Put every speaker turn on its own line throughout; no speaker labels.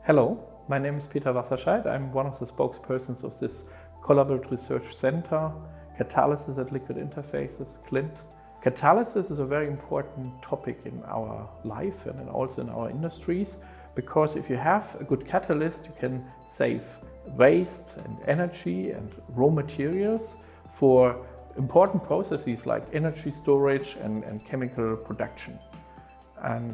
Hello, my name is Peter Wasserscheid. I'm one of the spokespersons of this Collaborative Research Center, Catalysis at Liquid Interfaces, CLINT. Catalysis is a very important topic in our life and also in our industries, because if you have a good catalyst, you can save waste and energy and raw materials for important processes like energy storage and chemical production. And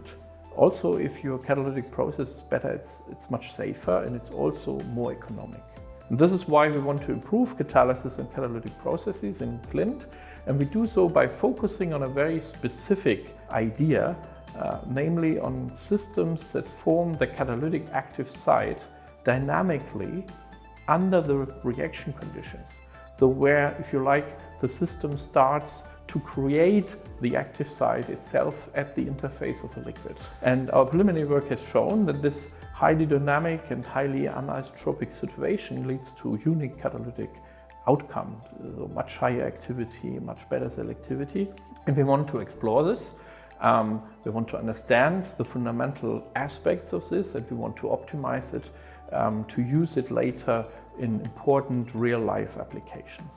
also, if your catalytic process is better, it's much safer and it's also more economic. And this is why we want to improve catalysis and catalytic processes in CLINT, and we do so by focusing on a very specific idea, namely on systems that form the catalytic active site dynamically under the reaction conditions. So where, if you like, the system starts to create the active site itself at the interface of the liquid. And our preliminary work has shown that this highly dynamic and highly anisotropic situation leads to unique catalytic outcomes, so much higher activity, much better selectivity. And we want to explore this. We want to understand the fundamental aspects of this, and we want to optimize it to use it later in important real-life applications.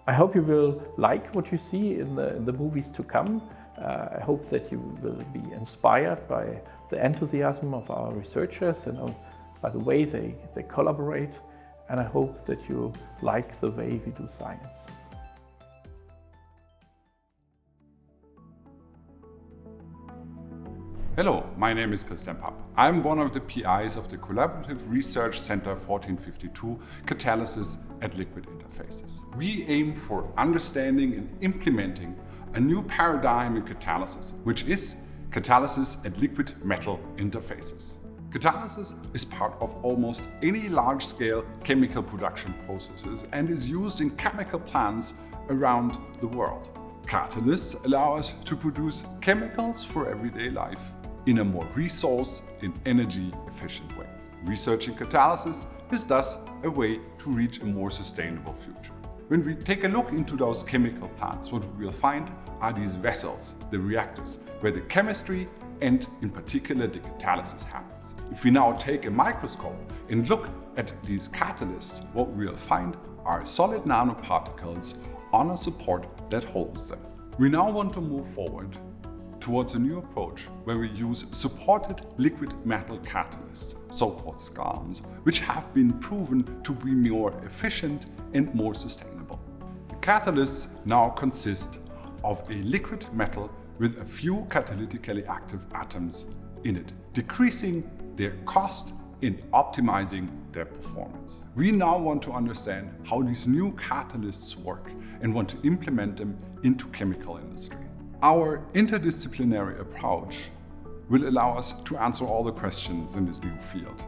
I hope you will like what you see in the movies to come. I hope that you will be inspired by the enthusiasm of our researchers and by the way they collaborate. And I hope that you like the way we do science.
Hello, my name is Christian Papp. I'm one of the PIs of the Collaborative Research Center 1452 Catalysis at Liquid Interfaces. We aim for understanding and implementing a new paradigm in catalysis, which is catalysis at liquid metal interfaces. Catalysis is part of almost any large-scale chemical production processes and is used in chemical plants around the world. Catalysts allow us to produce chemicals for everyday life in a more resource and energy efficient way. Researching catalysis is thus a way to reach a more sustainable future. When we take a look into those chemical plants, what we will find are these vessels, the reactors, where the chemistry and in particular the catalysis happens. If we now take a microscope and look at these catalysts, what we will find are solid nanoparticles on a support that holds them. We now want to move forward towards a new approach where we use supported liquid metal catalysts, so-called SCALMs, which have been proven to be more efficient and more sustainable. The catalysts now consist of a liquid metal with a few catalytically active atoms in it, decreasing their cost and optimizing their performance. We now want to understand how these new catalysts work and want to implement them into chemical industry. Our interdisciplinary approach will allow us to answer all the questions in this new field,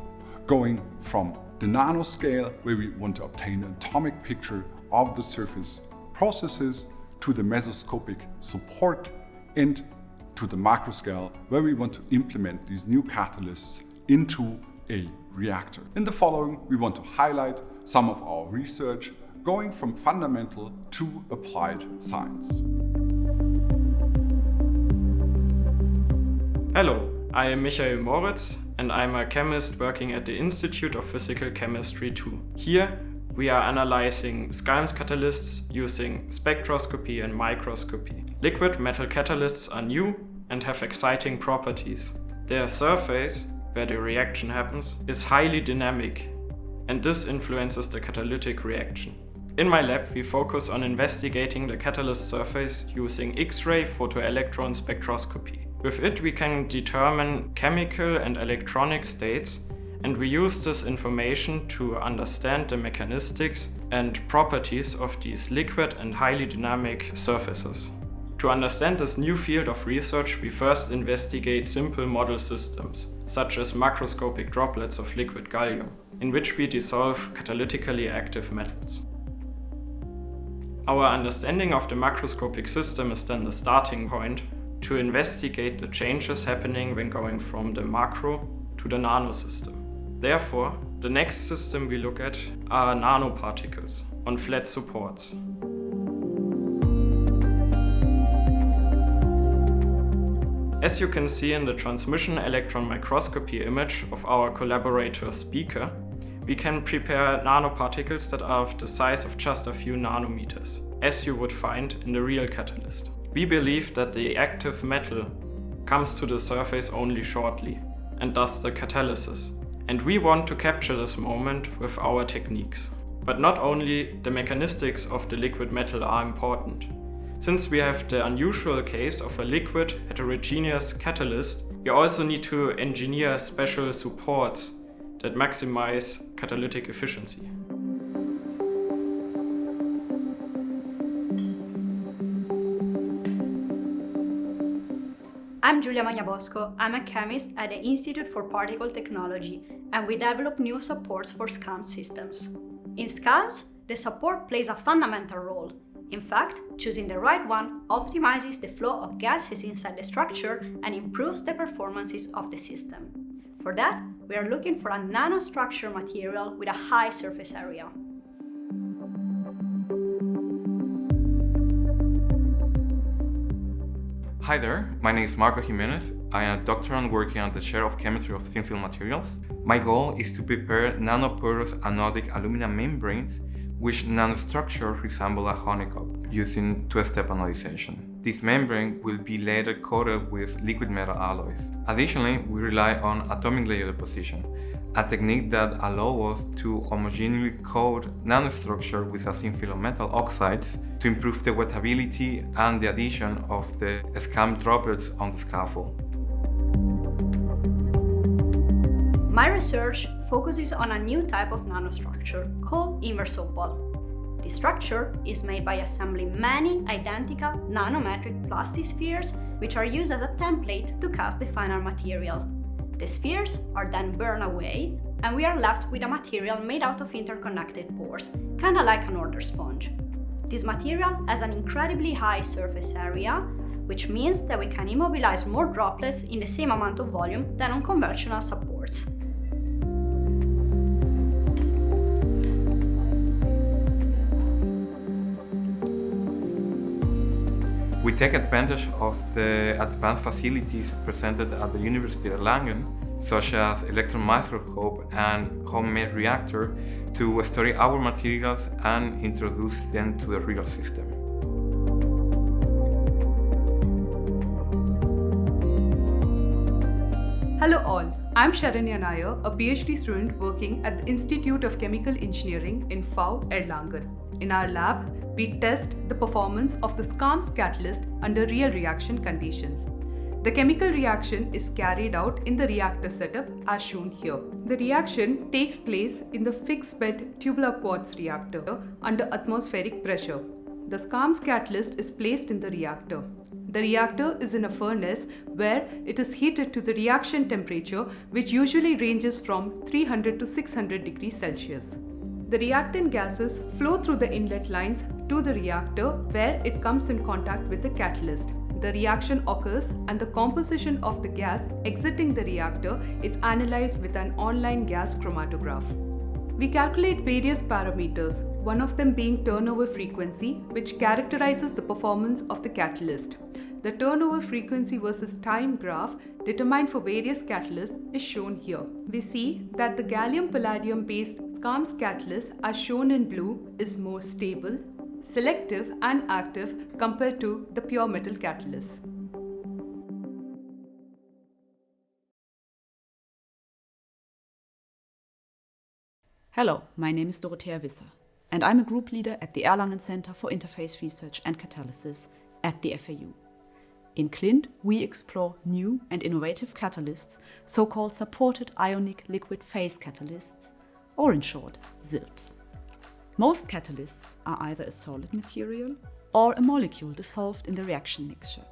going from the nanoscale, where we want to obtain an atomic picture of the surface processes, to the mesoscopic support, and to the macroscale, where we want to implement these new catalysts into a reactor. In the following, we want to highlight some of our research going from fundamental to applied science.
Hello, I am Michael Moritz and I'm a chemist working at the Institute of Physical Chemistry 2. Here we are analyzing SCALMs catalysts using spectroscopy and microscopy. Liquid metal catalysts are new and have exciting properties. Their surface, where the reaction happens, is highly dynamic, and this influences the catalytic reaction. In my lab, we focus on investigating the catalyst surface using X-ray photoelectron spectroscopy. With it, we can determine chemical and electronic states, and we use this information to understand the mechanistics and properties of these liquid and highly dynamic surfaces. To understand this new field of research, we first investigate simple model systems, such as macroscopic droplets of liquid gallium, in which we dissolve catalytically active metals. Our understanding of the macroscopic system is then the starting point to investigate the changes happening when going from the macro to the nano system. Therefore, the next system we look at are nanoparticles on flat supports. As you can see in the transmission electron microscopy image of our collaborator's beaker, we can prepare nanoparticles that are of the size of just a few nanometers, as you would find in the real catalyst. We believe that the active metal comes to the surface only shortly, and thus the catalysis. And we want to capture this moment with our techniques. But not only the mechanistics of the liquid metal are important. Since we have the unusual case of a liquid heterogeneous catalyst, we also need to engineer special supports that maximize catalytic efficiency.
I'm Giulia Magnabosco. I'm a chemist at the Institute for Particle Technology, and we develop new supports for SCALM systems. In SCALMs, the support plays a fundamental role. In fact, choosing the right one optimizes the flow of gases inside the structure and improves the performances of the system. For that, we are looking for a nanostructure material with a high surface area.
Hi there, my name is Marco Jimenez. I am a doctorand working on the chair of chemistry of thin film materials. My goal is to prepare nanoporous anodic aluminum membranes which nanostructures resemble a honeycomb using two-step anodization. This membrane will be later coated with liquid metal alloys. Additionally, we rely on atomic layer deposition, a technique that allows us to homogeneously coat nanostructure with a thin film of metal oxides to improve the wettability and the adhesion of the SCALM droplets on the scaffold.
My research focuses on a new type of nanostructure called inverse opal. This structure is made by assembling many identical nanometric plastic spheres which are used as a template to cast the final material. The spheres are then burned away and we are left with a material made out of interconnected pores, kinda like an order sponge. This material has an incredibly high surface area, which means that we can immobilize more droplets in the same amount of volume than on conventional supports.
We take advantage of the advanced facilities presented at the University of Erlangen, such as electron microscope and homemade reactor, to study our materials and introduce them to the real system.
Hello all, I'm Sharanya Nair, a PhD student working at the Institute of Chemical Engineering in FAU, Erlangen. In our lab, we test the performance of the SCALM catalyst under real reaction conditions. The chemical reaction is carried out in the reactor setup as shown here. The reaction takes place in the fixed bed tubular quartz reactor under atmospheric pressure. The SCALM catalyst is placed in the reactor. The reactor is in a furnace where it is heated to the reaction temperature, which usually ranges from 300 to 600 degrees Celsius. The reactant gases flow through the inlet lines to the reactor where it comes in contact with the catalyst. The reaction occurs and the composition of the gas exiting the reactor is analyzed with an online gas chromatograph. We calculate various parameters, one of them being turnover frequency, which characterizes the performance of the catalyst. The turnover frequency versus time graph determined for various catalysts is shown here. We see that the gallium-palladium based SCALM catalyst, as shown in blue, is more stable, selective and active compared to the pure metal catalyst.
Hello, my name is Dorothea Visser, and I'm a group leader at the Erlangen Center for Interface Research and Catalysis at the FAU. In CLINT, we explore new and innovative catalysts, so-called supported ionic liquid phase catalysts, or in short, ZILPs. Most catalysts are either a solid material or a molecule dissolved in the reaction mixture.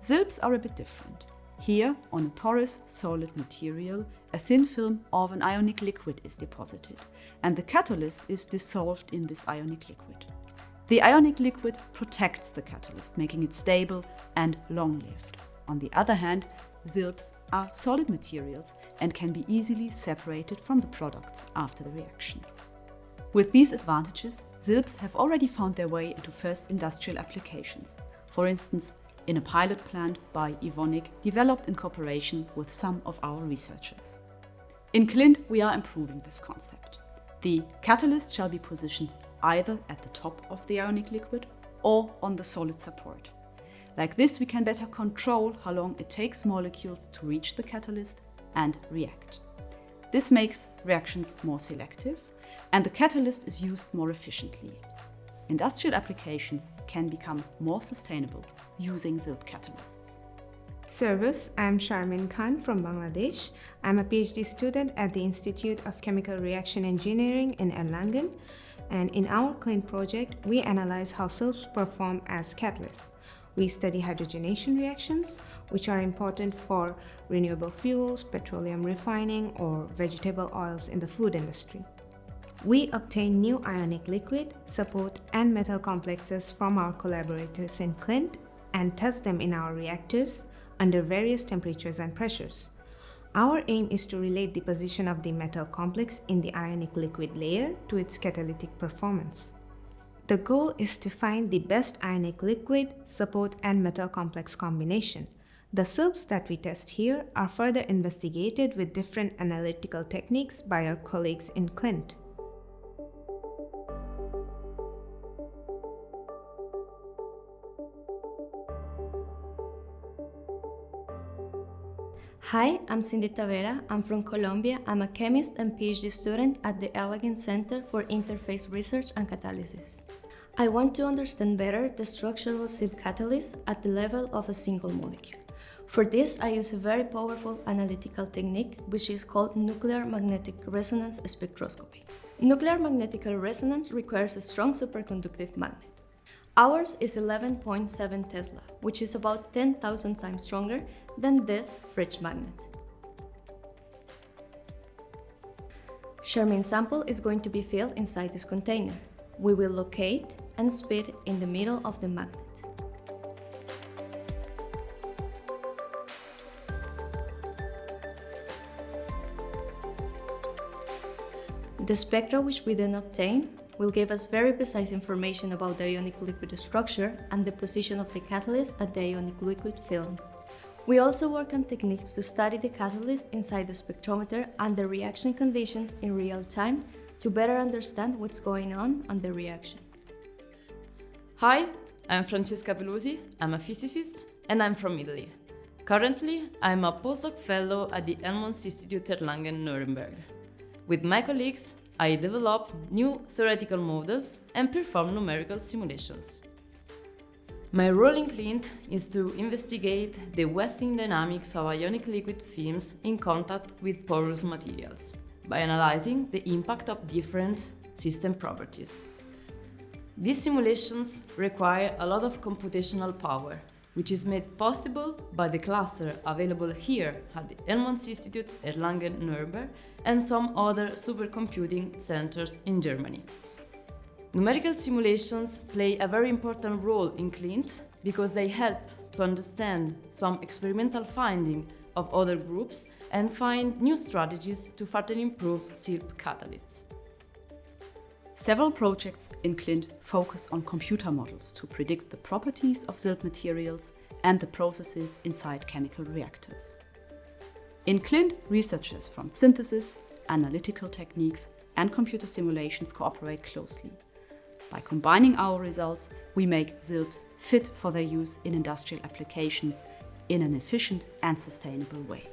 ZILPs are a bit different. Here, on a porous solid material, a thin film of an ionic liquid is deposited, and the catalyst is dissolved in this ionic liquid. The ionic liquid protects the catalyst, making it stable and long-lived. On the other hand, ZILPs are solid materials and can be easily separated from the products after the reaction. With these advantages, ZILPs have already found their way into first industrial applications. For instance, in a pilot plant by Evonik, developed in cooperation with some of our researchers. In CLINT, we are improving this concept. The catalyst shall be positioned either at the top of the ionic liquid or on the solid support. Like this, we can better control how long it takes molecules to reach the catalyst and react. This makes reactions more selective, and the catalyst is used more efficiently. Industrial applications can become more sustainable using ZILP catalysts.
Servus, I'm Sharmin Khan from Bangladesh. I'm a PhD student at the Institute of Chemical Reaction Engineering in Erlangen. And in our CLINT project, we analyze how ZILPs perform as catalysts. We study hydrogenation reactions, which are important for renewable fuels, petroleum refining, or vegetable oils in the food industry. We obtain new ionic liquid, support, and metal complexes from our collaborators in CLINT and test them in our reactors under various temperatures and pressures. Our aim is to relate the position of the metal complex in the ionic liquid layer to its catalytic performance. The goal is to find the best ionic liquid, support, and metal complex combination. The ZILPs that we test here are further investigated with different analytical techniques by our colleagues in CLINT.
Hi, I'm Cindy Tavera. I'm from Colombia. I'm a chemist and PhD student at the Erlangen Center for Interface Research and Catalysis. I want to understand better the structure of ZILP catalysts at the level of a single molecule. For this, I use a very powerful analytical technique, which is called nuclear magnetic resonance spectroscopy. Nuclear magnetic resonance requires a strong superconductive magnet. Ours is 11.7 Tesla, which is about 10,000 times stronger than this fridge magnet. Sharmin's sample is going to be filled inside this container. We will locate and spit in the middle of the magnet. The spectra which we then obtain will give us very precise information about the ionic liquid structure and the position of the catalyst at the ionic liquid film. We also work on techniques to study the catalyst inside the spectrometer and the reaction conditions in real time to better understand what's going on the reaction.
Hi, I'm Francesca Pelusi, I'm a physicist and I'm from Italy. Currently, I'm a postdoc fellow at the Helmholtz Institute Erlangen-Nürnberg. With my colleagues, I develop new theoretical models and perform numerical simulations. My role in CLINT is to investigate the wetting dynamics of ionic liquid films in contact with porous materials by analyzing the impact of different system properties. These simulations require a lot of computational power, which is made possible by the cluster available here at the Helmholtz Institute Erlangen-Nürnberg and some other supercomputing centers in Germany. Numerical simulations play a very important role in CLINT because they help to understand some experimental findings of other groups and find new strategies to further improve ZILP catalysts.
Several projects in CLINT focus on computer models to predict the properties of ZILP materials and the processes inside chemical reactors. In CLINT, researchers from synthesis, analytical techniques, and computer simulations cooperate closely. By combining our results, we make ZILPs fit for their use in industrial applications in an efficient and sustainable way.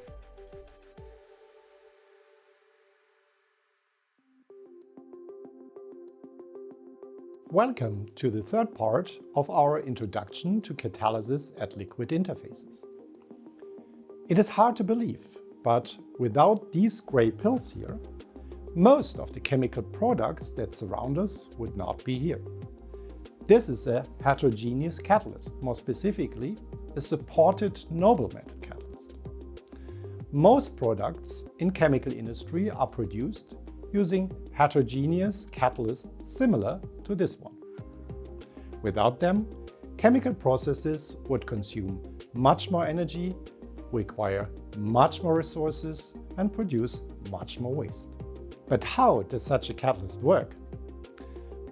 Welcome to the third part of our introduction to catalysis at liquid interfaces. It is hard to believe, but without these gray pills here, most of the chemical products that surround us would not be here. This is a heterogeneous catalyst, more specifically, a supported noble metal catalyst. Most products in chemical industry are produced using heterogeneous catalysts similar to this one. Without them, chemical processes would consume much more energy, require much more resources, and produce much more waste. But how does such a catalyst work?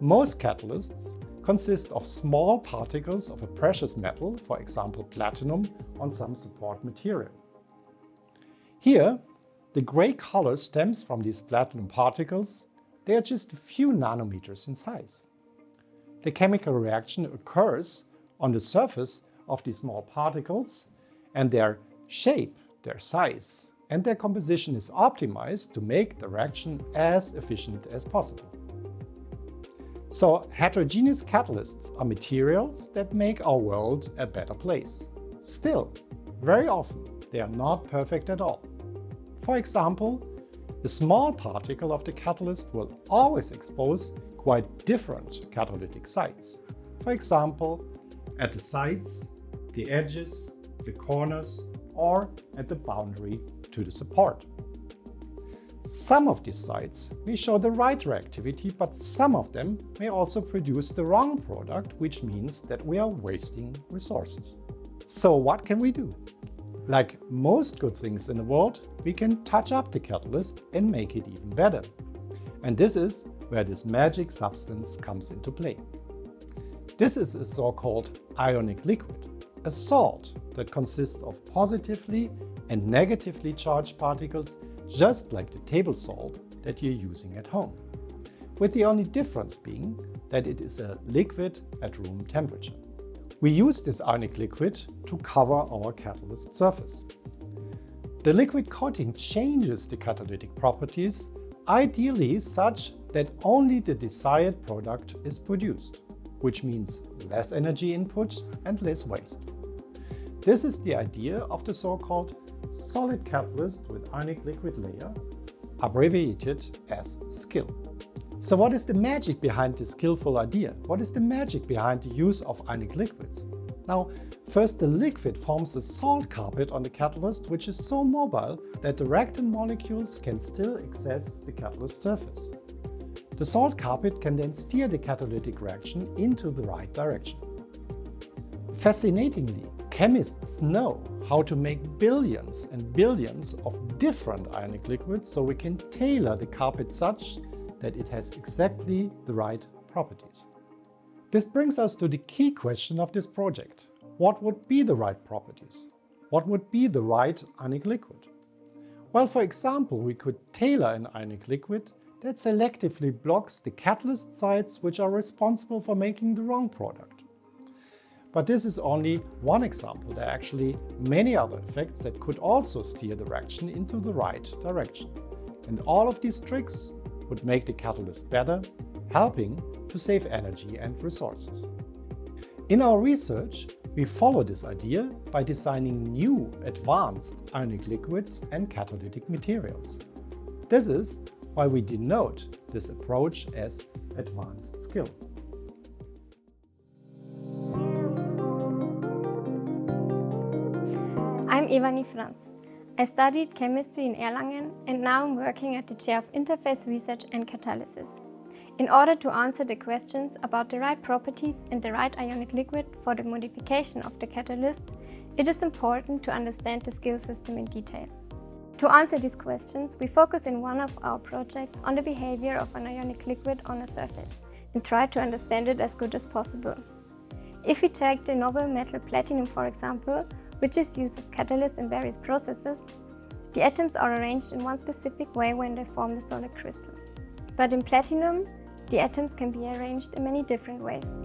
Most catalysts consist of small particles of a precious metal, for example platinum, on some support material. Here, the gray color stems from these platinum particles. They are just a few nanometers in size. The chemical reaction occurs on the surface of these small particles, and their shape, their size, and their composition is optimized to make the reaction as efficient as possible. So, heterogeneous catalysts are materials that make our world a better place. Still, very often, they are not perfect at all. For example, the small particle of the catalyst will always expose quite different catalytic sites. For example, at the sides, the edges, the corners, or at the boundary to the support. Some of these sites may show the right reactivity, but some of them may also produce the wrong product, which means that we are wasting resources. So what can we do? Like most good things in the world, we can touch up the catalyst and make it even better. And this is where this magic substance comes into play. This is a so-called ionic liquid, a salt that consists of positively and negatively charged particles, just like the table salt that you're using at home, with the only difference being that it is a liquid at room temperature. We use this ionic liquid to cover our catalyst surface. The liquid coating changes the catalytic properties, ideally such that only the desired product is produced, which means less energy input and less waste. This is the idea of the so-called solid catalyst with ionic liquid layer, abbreviated as SKILL. So what is the magic behind this skillful idea? What is the magic behind the use of ionic liquids? Now, first the liquid forms a salt carpet on the catalyst, which is so mobile that the reactant molecules can still access the catalyst surface. The salt carpet can then steer the catalytic reaction into the right direction. Fascinatingly, chemists know how to make billions and billions of different ionic liquids, so we can tailor the carpet such that it has exactly the right properties. This brings us to the key question of this project. What would be the right properties? What would be the right ionic liquid? Well, for example, we could tailor an ionic liquid that selectively blocks the catalyst sites which are responsible for making the wrong product. But this is only one example. There are actually many other effects that could also steer the reaction into the right direction. And all of these tricks would make the catalyst better, helping to save energy and resources. In our research, we follow this idea by designing new advanced ionic liquids and catalytic materials. This is why we denote this approach as advanced skill.
I'm Evanie Franz. I studied chemistry in Erlangen and now I'm working at the chair of Interface Research and Catalysis. In order to answer the questions about the right properties and the right ionic liquid for the modification of the catalyst, it is important to understand the skill system in detail. To answer these questions, we focus in one of our projects on the behavior of an ionic liquid on a surface and try to understand it as good as possible. If we take the noble metal platinum, for example, which is used as catalyst in various processes, the atoms are arranged in one specific way when they form the solid crystal. But in platinum, the atoms can be arranged in many different ways.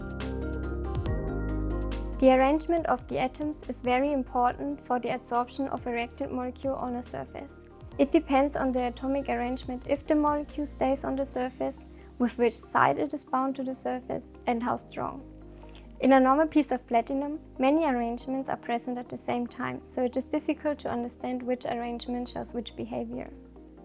The arrangement of the atoms is very important for the adsorption of a reactant molecule on a surface. It depends on the atomic arrangement if the molecule stays on the surface, with which side it is bound to the surface, and how strong. In a normal piece of platinum, many arrangements are present at the same time, so it is difficult to understand which arrangement shows which behavior.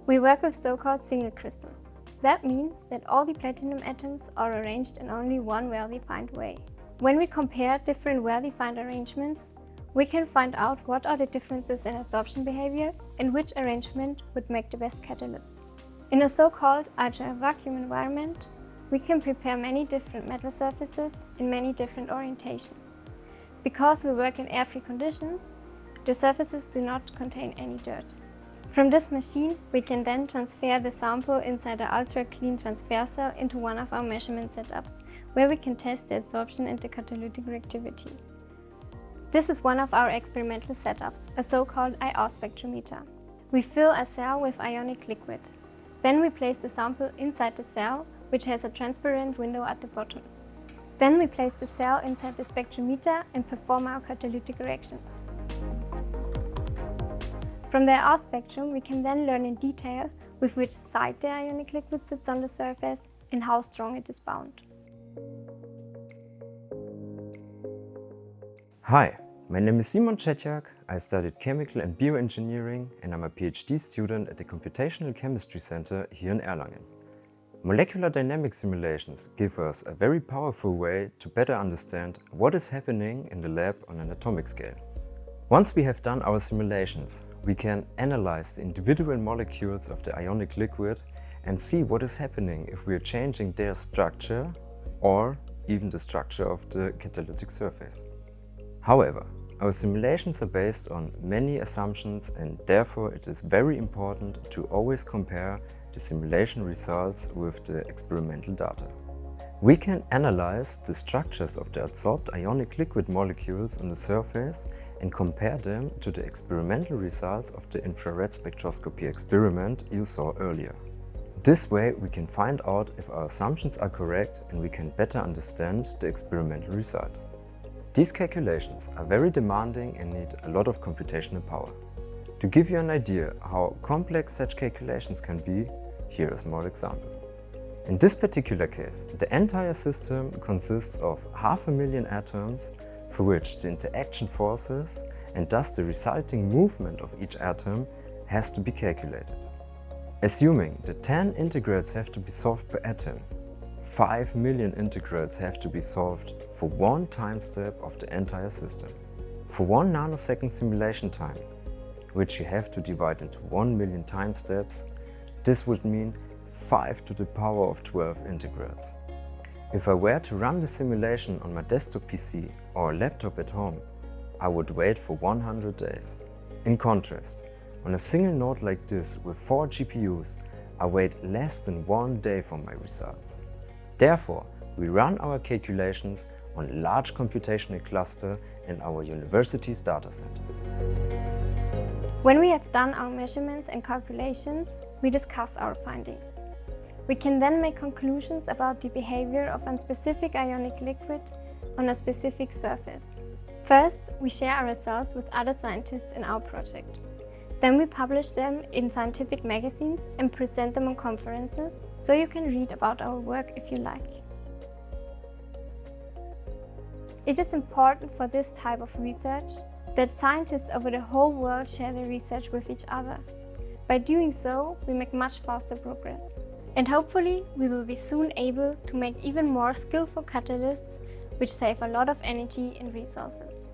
We work with so-called single crystals. That means that all the platinum atoms are arranged in only one well-defined way. When we compare different well-defined arrangements, we can find out what are the differences in adsorption behavior and which arrangement would make the best catalyst. In a so-called agile vacuum environment, we can prepare many different metal surfaces in many different orientations. Because we work in air-free conditions, the surfaces do not contain any dirt. From this machine, we can then transfer the sample inside the ultra-clean transfer cell into one of our measurement setups, where we can test the adsorption and the catalytic reactivity. This is one of our experimental setups, a so-called IR spectrometer. We fill a cell with ionic liquid. Then we place the sample inside the cell, which has a transparent window at the bottom. Then we place the cell inside the spectrometer and perform our catalytic reaction. From the IR spectrum, we can then learn in detail with which side the ionic liquid sits on the surface and how strong it is bound.
Hi, my name is Simon Czetjak. I studied chemical and bioengineering and I'm a PhD student at the Computational Chemistry Center here in Erlangen. Molecular dynamic simulations give us a very powerful way to better understand what is happening in the lab on an atomic scale. Once we have done our simulations, we can analyze the individual molecules of the ionic liquid and see what is happening if we are changing their structure or even the structure of the catalytic surface. However, our simulations are based on many assumptions and therefore it is very important to always compare the simulation results with the experimental data. We can analyze the structures of the adsorbed ionic liquid molecules on the surface and compare them to the experimental results of the infrared spectroscopy experiment you saw earlier. This way we can find out if our assumptions are correct and we can better understand the experimental result. These calculations are very demanding and need a lot of computational power. To give you an idea how complex such calculations can be, here is a small example. In this particular case, the entire system consists of 500,000 atoms for which the interaction forces and thus the resulting movement of each atom has to be calculated. Assuming that 10 integrals have to be solved per atom, 5 million integrals have to be solved for one time step of the entire system. For 1 nanosecond simulation time, which you have to divide into 1 million time steps, this would mean 5 to the power of 12 integrals. If I were to run the simulation on my desktop PC or laptop at home, I would wait for 100 days. In contrast, on a single node like this with 4 GPUs, I wait less than 1 day for my results. Therefore, we run our calculations on a large computational cluster in our university's data center.
When we have done our measurements and calculations, we discuss our findings. We can then make conclusions about the behavior of a specific ionic liquid on a specific surface. First, we share our results with other scientists in our project. Then we publish them in scientific magazines and present them on conferences, so you can read about our work if you like. It is important for this type of research that scientists over the whole world share their research with each other. By doing so, we make much faster progress. And hopefully, we will be soon able to make even more skillful catalysts which save a lot of energy and resources.